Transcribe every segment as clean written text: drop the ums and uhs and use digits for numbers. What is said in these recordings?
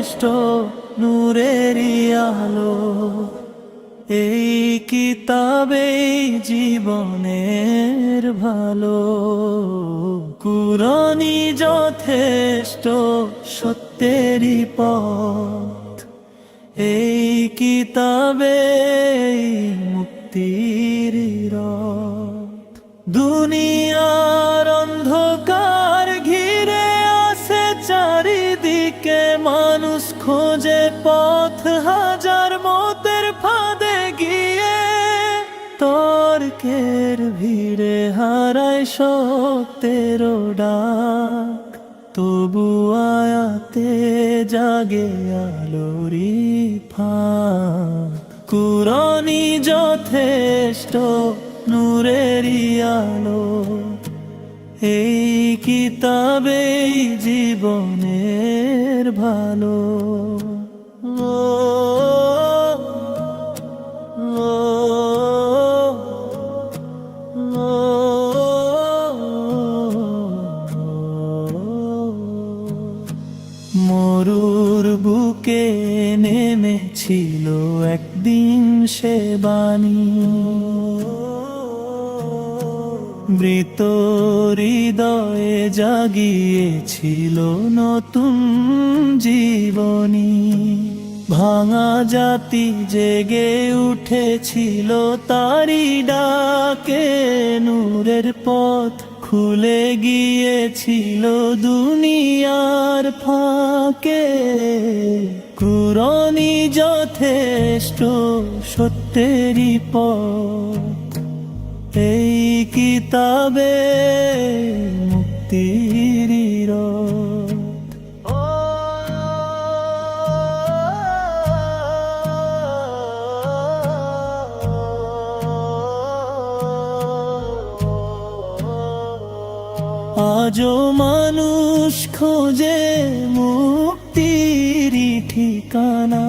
যথেষ্ট নূরেরই আলো। এই কিতাবেই জীবনের ভালো। কুরআনই যথেষ্ট সত্যেরই পথ। এই কিতাবেই মুক্তির রথ। দুনিয়ার অন্ধকার ঘিরে আসে চারিদিকে, মানুষ খোঁজে পথ হাজার মতের ফাঁদে গিয়ে। তর্কের ভিড়ে হারায় সত্যের ডাক, তবু আয়াতে জাগে আলোরি ফাঁক। কুরআনই যথেষ্ট নূরেরই আলো। এই কিতাবেই জীবনের ভালো। মরুর বুকে নেমেছিল একদিন সে বাণী, মৃত হৃদয়ে জাগিয়েছিল নতুন জীবনী। ভাঙা জাতি জেগে উঠেছিল তারি ডাকে, নূরের পথ খুলে গিয়েছিল দুনিয়ার ফাঁকে। কুরআনই যথেষ্ট সত্যেরই পথ। এই কিতাবে মুক্তির রথ। আজও মানুষ খোঁজে মুক্তির ঠিকানা,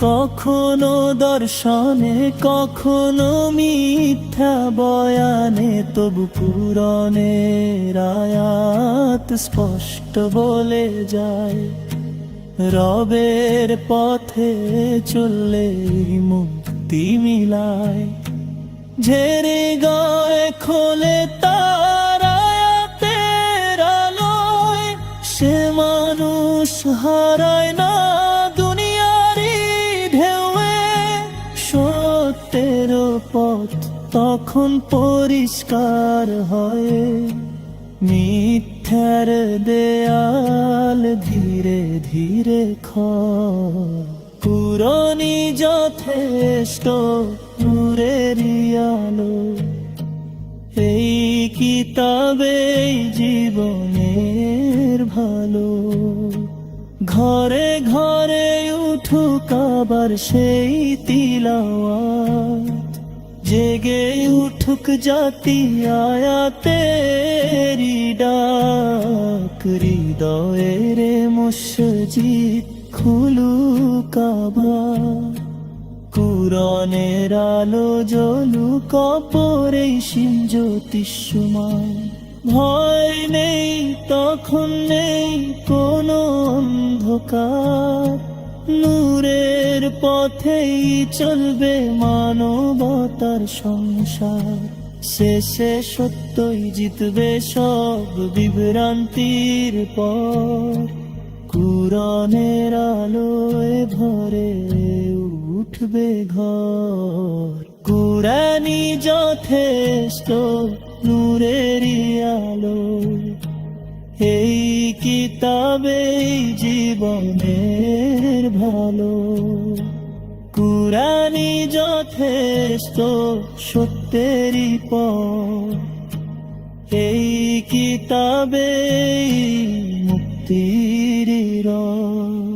কখনো দর্শনে কখনো মিথ্যা বয়ানে। তবু কুরআনের আয়াত স্পষ্ট বলে যায়, রবের পথে চললে মুক্তি মিলায়। ঝেড়ে গায়ে খোলে তার আয়াতের আলোয়, সে মানুষ হারায় না দুনিয়ারি ঢেউয়ে। সত্যের পথ তখন পরিষ্কার হয়, মিথ্যার দেয়াল ধীরে ধীরে ক্ষয়। কুরআনই যথেষ্ট নূরেরই আলো। এই কিতাবেই জীবনের ভালো। ঘরে ঘরে উঠুক আবার সেই তিলাওয়াত, জেগে উঠুক জাতি আয়াতেরি ডাক। হৃদয়ের মসজিদ খুলুক আবার, কুরআনের আলো জ্বলুক অপরেই শিল জ্যোতিষ্মায়। ভয় নেই তখন নেই কোনো অন্ধকার, নূরের পথেই চলবে মানবতার সংসার। শেষে সত্যই জিতবে সব বিভ্রান্তির পর, কুরআনের আলোয় ভরে উঠবে ঘর। কুরআনই যথেষ্ট নূরেরই আলো। এই কিতাবেই জীবনের ভালো। কুরআনই যথেষ্ট সত্যেরই পথ। এই কিতাবেই মুক্তির রথ।